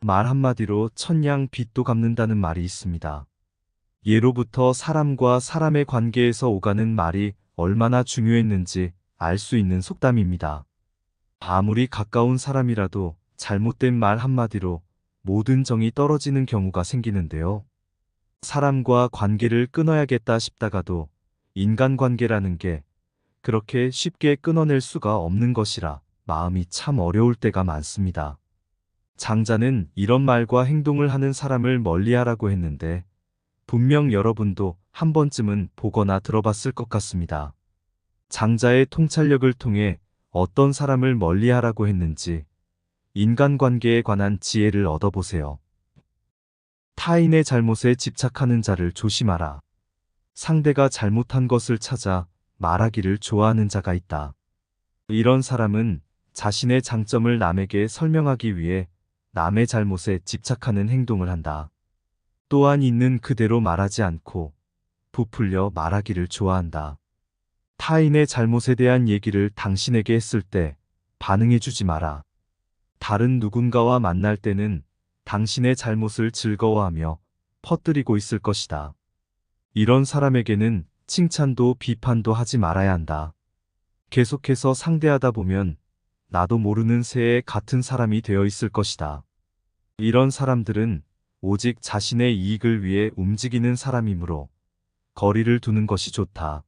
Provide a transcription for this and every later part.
말 한마디로 천냥 빚도 갚는다는 말이 있습니다. 예로부터 사람과 사람의 관계에서 오가는 말이 얼마나 중요했는지 알 수 있는 속담입니다. 아무리 가까운 사람이라도 잘못된 말 한마디로 모든 정이 떨어지는 경우가 생기는데요. 사람과 관계를 끊어야겠다 싶다가도 인간관계라는 게 그렇게 쉽게 끊어낼 수가 없는 것이라 마음이 참 어려울 때가 많습니다. 장자는 이런 말과 행동을 하는 사람을 멀리하라고 했는데 분명 여러분도 한 번쯤은 보거나 들어봤을 것 같습니다. 장자의 통찰력을 통해 어떤 사람을 멀리하라고 했는지 인간관계에 관한 지혜를 얻어보세요. 타인의 잘못에 집착하는 자를 조심하라. 상대가 잘못한 것을 찾아 말하기를 좋아하는 자가 있다. 이런 사람은 자신의 장점을 남에게 설명하기 위해 남의 잘못에 집착하는 행동을 한다. 또한 있는 그대로 말하지 않고 부풀려 말하기를 좋아한다. 타인의 잘못에 대한 얘기를 당신에게 했을 때 반응해주지 마라. 다른 누군가와 만날 때는 당신의 잘못을 즐거워하며 퍼뜨리고 있을 것이다. 이런 사람에게는 칭찬도 비판도 하지 말아야 한다. 계속해서 상대하다 보면 나도 모르는 새에 같은 사람이 되어 있을 것이다. 이런 사람들은 오직 자신의 이익을 위해 움직이는 사람이므로 거리를 두는 것이 좋다.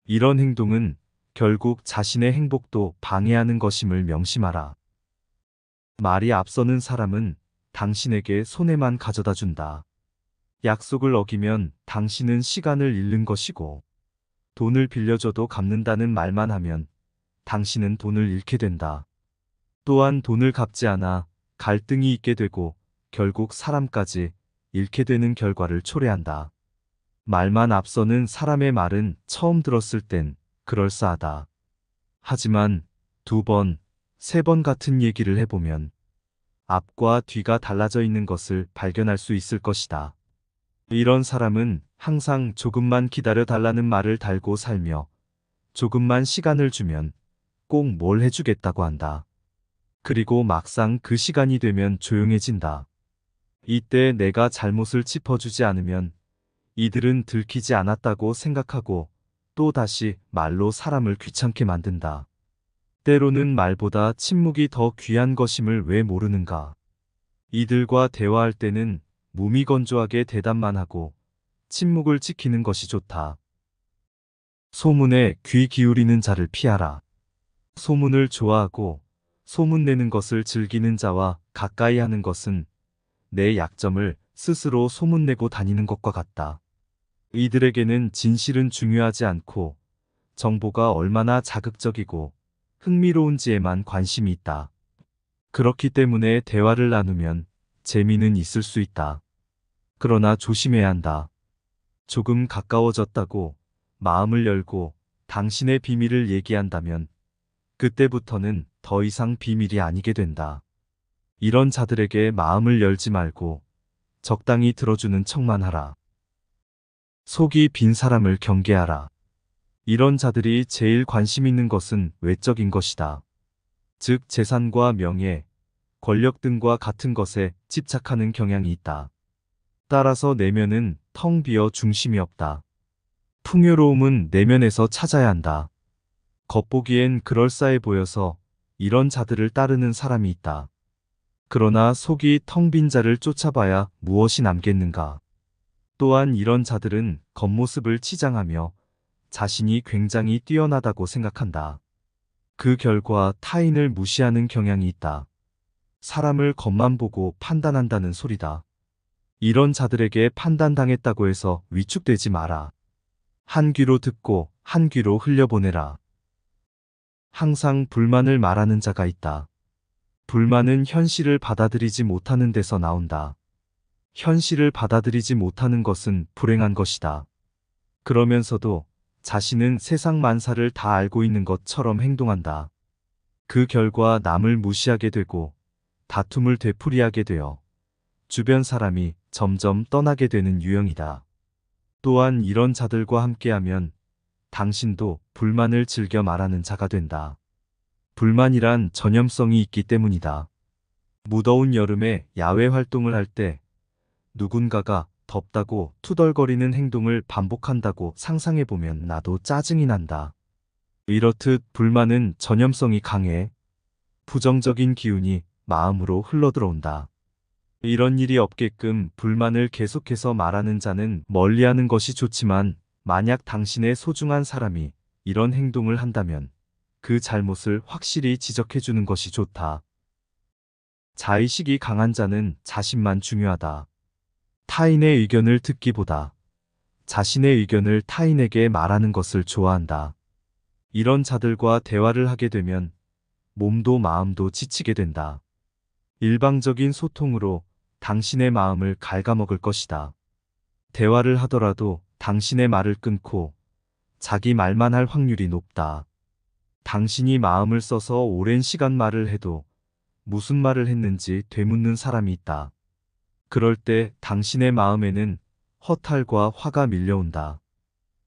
이런 행동은 결국 자신의 행복도 방해하는 것임을 명심하라. 말이 앞서는 사람은 당신에게 손해만 가져다 준다. 약속을 어기면 당신은 시간을 잃는 것이고 돈을 빌려줘도 갚는다는 말만 하면 당신은 돈을 잃게 된다. 또한 돈을 갚지 않아 갈등이 있게 되고 결국 사람까지 잃게 되는 결과를 초래한다. 말만 앞서는 사람의 말은 처음 들었을 땐 그럴싸하다. 하지만 두 번, 세 번 같은 얘기를 해보면 앞과 뒤가 달라져 있는 것을 발견할 수 있을 것이다. 이런 사람은 항상 조금만 기다려 달라는 말을 달고 살며 조금만 시간을 주면 꼭 뭘 해주겠다고 한다. 그리고 막상 그 시간이 되면 조용해진다. 이때 내가 잘못을 짚어주지 않으면 이들은 들키지 않았다고 생각하고 또 다시 말로 사람을 귀찮게 만든다. 때로는 말보다 침묵이 더 귀한 것임을 왜 모르는가? 이들과 대화할 때는 무미건조하게 대답만 하고 침묵을 지키는 것이 좋다. 소문에 귀 기울이는 자를 피하라. 소문을 좋아하고 소문내는 것을 즐기는 자와 가까이 하는 것은 내 약점을 스스로 소문내고 다니는 것과 같다. 이들에게는 진실은 중요하지 않고 정보가 얼마나 자극적이고 흥미로운지에만 관심이 있다. 그렇기 때문에 대화를 나누면 재미는 있을 수 있다. 그러나 조심해야 한다. 조금 가까워졌다고 마음을 열고 당신의 비밀을 얘기한다면 그때부터는 더 이상 비밀이 아니게 된다. 이런 자들에게 마음을 열지 말고 적당히 들어주는 척만 하라. 속이 빈 사람을 경계하라. 이런 자들이 제일 관심 있는 것은 외적인 것이다. 즉 재산과 명예, 권력 등과 같은 것에 집착하는 경향이 있다. 따라서 내면은 텅 비어 중심이 없다. 풍요로움은 내면에서 찾아야 한다. 겉보기엔 그럴싸해 보여서 이런 자들을 따르는 사람이 있다. 그러나 속이 텅 빈 자를 쫓아봐야 무엇이 남겠는가. 또한 이런 자들은 겉모습을 치장하며 자신이 굉장히 뛰어나다고 생각한다. 그 결과 타인을 무시하는 경향이 있다. 사람을 겉만 보고 판단한다는 소리다. 이런 자들에게 판단당했다고 해서 위축되지 마라. 한 귀로 듣고 한 귀로 흘려보내라. 항상 불만을 말하는 자가 있다. 불만은 현실을 받아들이지 못하는 데서 나온다. 현실을 받아들이지 못하는 것은 불행한 것이다. 그러면서도 자신은 세상 만사를 다 알고 있는 것처럼 행동한다. 그 결과 남을 무시하게 되고 다툼을 되풀이하게 되어 주변 사람이 점점 떠나게 되는 유형이다. 또한 이런 자들과 함께하면 당신도 불만을 즐겨 말하는 자가 된다. 불만이란 전염성이 있기 때문이다. 무더운 여름에 야외 활동을 할 때 누군가가 덥다고 투덜거리는 행동을 반복한다고 상상해보면 나도 짜증이 난다. 이렇듯 불만은 전염성이 강해 부정적인 기운이 마음으로 흘러들어온다. 이런 일이 없게끔 불만을 계속해서 말하는 자는 멀리하는 것이 좋지만 만약 당신의 소중한 사람이 이런 행동을 한다면 그 잘못을 확실히 지적해주는 것이 좋다. 자의식이 강한 자는 자신만 중요하다. 타인의 의견을 듣기보다 자신의 의견을 타인에게 말하는 것을 좋아한다. 이런 자들과 대화를 하게 되면 몸도 마음도 지치게 된다. 일방적인 소통으로 당신의 마음을 갉아먹을 것이다. 대화를 하더라도 당신의 말을 끊고 자기 말만 할 확률이 높다. 당신이 마음을 써서 오랜 시간 말을 해도 무슨 말을 했는지 되묻는 사람이 있다. 그럴 때 당신의 마음에는 허탈과 화가 밀려온다.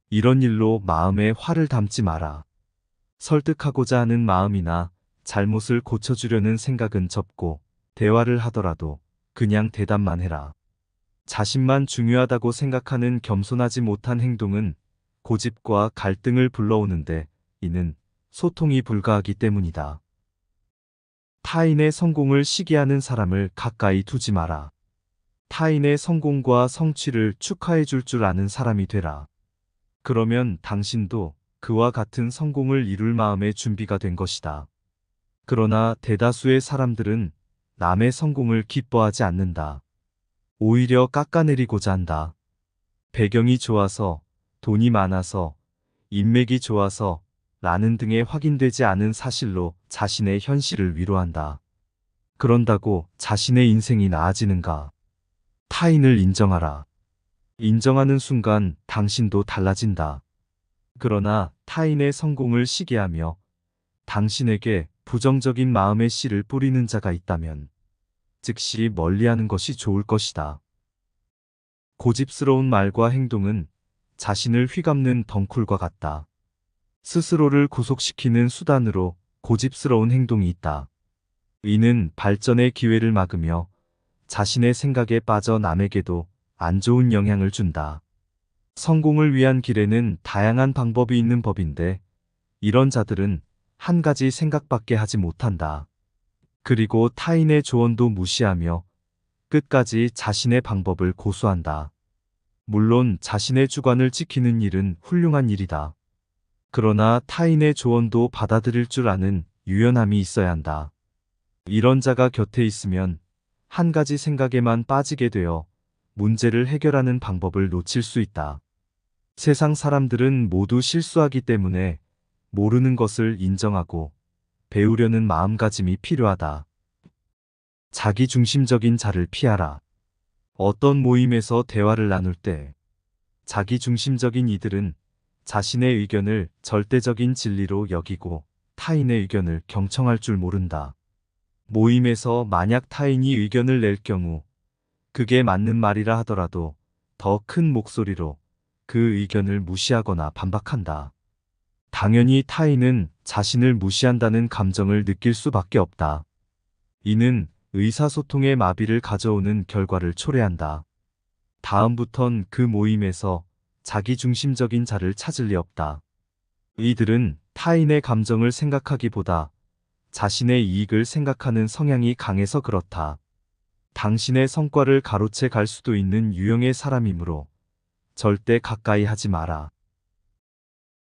이런 일로 마음에 화를 담지 마라. 설득하고자 하는 마음이나 잘못을 고쳐주려는 생각은 접고 대화를 하더라도 그냥 대답만 해라. 자신만 중요하다고 생각하는 겸손하지 못한 행동은 고집과 갈등을 불러오는데 이는 소통이 불가하기 때문이다. 타인의 성공을 시기하는 사람을 가까이 두지 마라. 타인의 성공과 성취를 축하해 줄 줄 아는 사람이 되라. 그러면 당신도 그와 같은 성공을 이룰 마음의 준비가 된 것이다. 그러나 대다수의 사람들은 남의 성공을 기뻐하지 않는다. 오히려 깎아내리고자 한다. 배경이 좋아서, 돈이 많아서, 인맥이 좋아서 라는 등의 확인되지 않은 사실로 자신의 현실을 위로한다. 그런다고 자신의 인생이 나아지는가? 타인을 인정하라. 인정하는 순간 당신도 달라진다. 그러나 타인의 성공을 시기하며 당신에게 부정적인 마음의 씨를 뿌리는 자가 있다면 즉시 멀리하는 것이 좋을 것이다. 고집스러운 말과 행동은 자신을 휘감는 덩쿨과 같다. 스스로를 구속시키는 수단으로 고집스러운 행동이 있다. 이는 발전의 기회를 막으며 자신의 생각에 빠져 남에게도 안 좋은 영향을 준다. 성공을 위한 길에는 다양한 방법이 있는 법인데 이런 자들은 한 가지 생각밖에 하지 못한다. 그리고 타인의 조언도 무시하며 끝까지 자신의 방법을 고수한다. 물론 자신의 주관을 지키는 일은 훌륭한 일이다. 그러나 타인의 조언도 받아들일 줄 아는 유연함이 있어야 한다. 이런 자가 곁에 있으면 한 가지 생각에만 빠지게 되어 문제를 해결하는 방법을 놓칠 수 있다. 세상 사람들은 모두 실수하기 때문에 모르는 것을 인정하고 배우려는 마음가짐이 필요하다. 자기중심적인 자를 피하라. 어떤 모임에서 대화를 나눌 때 자기중심적인 이들은 자신의 의견을 절대적인 진리로 여기고 타인의 의견을 경청할 줄 모른다. 모임에서 만약 타인이 의견을 낼 경우 그게 맞는 말이라 하더라도 더 큰 목소리로 그 의견을 무시하거나 반박한다. 당연히 타인은 자신을 무시한다는 감정을 느낄 수밖에 없다. 이는 의사소통의 마비를 가져오는 결과를 초래한다. 다음부턴 그 모임에서 자기중심적인 자를 찾을 리 없다. 이들은 타인의 감정을 생각하기보다 자신의 이익을 생각하는 성향이 강해서 그렇다. 당신의 성과를 가로채 갈 수도 있는 유형의 사람이므로 절대 가까이 하지 마라.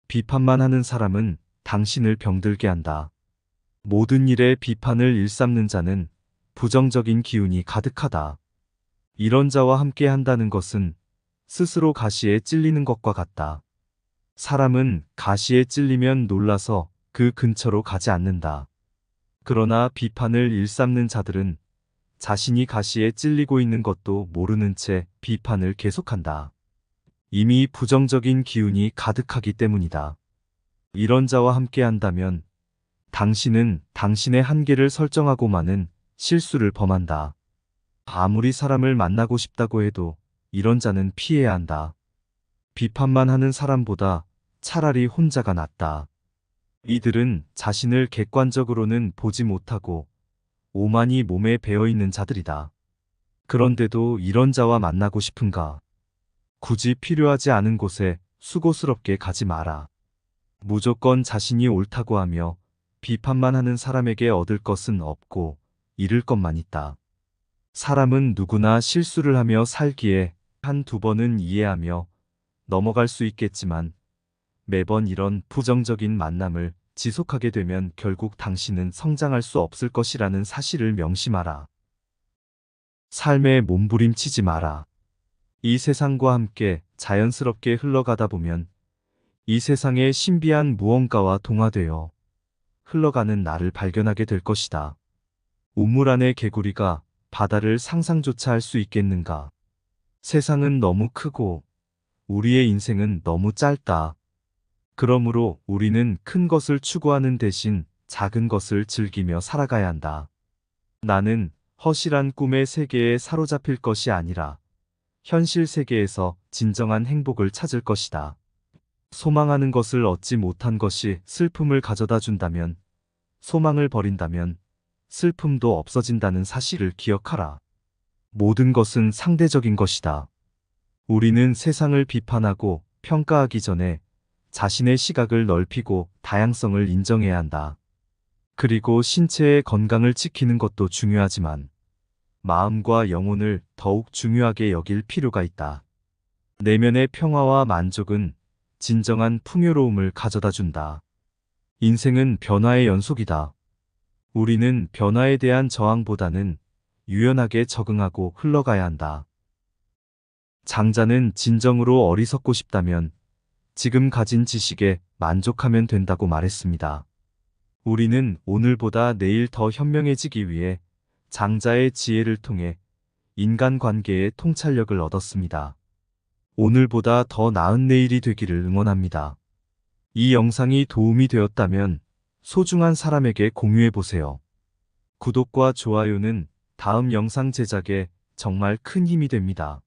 비판만 하는 사람은 당신을 병들게 한다. 모든 일에 비판을 일삼는 자는 부정적인 기운이 가득하다. 이런 자와 함께 한다는 것은 스스로 가시에 찔리는 것과 같다. 사람은 가시에 찔리면 놀라서 그 근처로 가지 않는다. 그러나 비판을 일삼는 자들은 자신이 가시에 찔리고 있는 것도 모르는 채 비판을 계속한다. 이미 부정적인 기운이 가득하기 때문이다. 이런 자와 함께 한다면 당신은 당신의 한계를 설정하고만은 실수를 범한다. 아무리 사람을 만나고 싶다고 해도 이런 자는 피해야 한다. 비판만 하는 사람보다 차라리 혼자가 낫다. 이들은 자신을 객관적으로는 보지 못하고 오만이 몸에 배어 있는 자들이다. 그런데도 이런 자와 만나고 싶은가? 굳이 필요하지 않은 곳에 수고스럽게 가지 마라. 무조건 자신이 옳다고 하며 비판만 하는 사람에게 얻을 것은 없고 잃을 것만 있다. 사람은 누구나 실수를 하며 살기에 한두 번은 이해하며 넘어갈 수 있겠지만 매번 이런 부정적인 만남을 지속하게 되면 결국 당신은 성장할 수 없을 것이라는 사실을 명심하라. 삶에 몸부림치지 마라. 이 세상과 함께 자연스럽게 흘러가다 보면 이 세상의 신비한 무언가와 동화되어 흘러가는 나를 발견하게 될 것이다. 우물 안의 개구리가 바다를 상상조차 할 수 있겠는가? 세상은 너무 크고 우리의 인생은 너무 짧다. 그러므로 우리는 큰 것을 추구하는 대신 작은 것을 즐기며 살아가야 한다. 나는 허실한 꿈의 세계에 사로잡힐 것이 아니라 현실 세계에서 진정한 행복을 찾을 것이다. 소망하는 것을 얻지 못한 것이 슬픔을 가져다 준다면, 소망을 버린다면 슬픔도 없어진다는 사실을 기억하라. 모든 것은 상대적인 것이다. 우리는 세상을 비판하고 평가하기 전에 자신의 시각을 넓히고 다양성을 인정해야 한다. 그리고 신체의 건강을 지키는 것도 중요하지만 마음과 영혼을 더욱 중요하게 여길 필요가 있다. 내면의 평화와 만족은 진정한 풍요로움을 가져다 준다. 인생은 변화의 연속이다. 우리는 변화에 대한 저항보다는 유연하게 적응하고 흘러가야 한다. 장자는 진정으로 어리석고 싶다면 지금 가진 지식에 만족하면 된다고 말했습니다. 우리는 오늘보다 내일 더 현명해지기 위해 장자의 지혜를 통해 인간관계의 통찰력을 얻었습니다. 오늘보다 더 나은 내일이 되기를 응원합니다. 이 영상이 도움이 되었다면 소중한 사람에게 공유해보세요. 구독과 좋아요는 다음 영상 제작에 정말 큰 힘이 됩니다.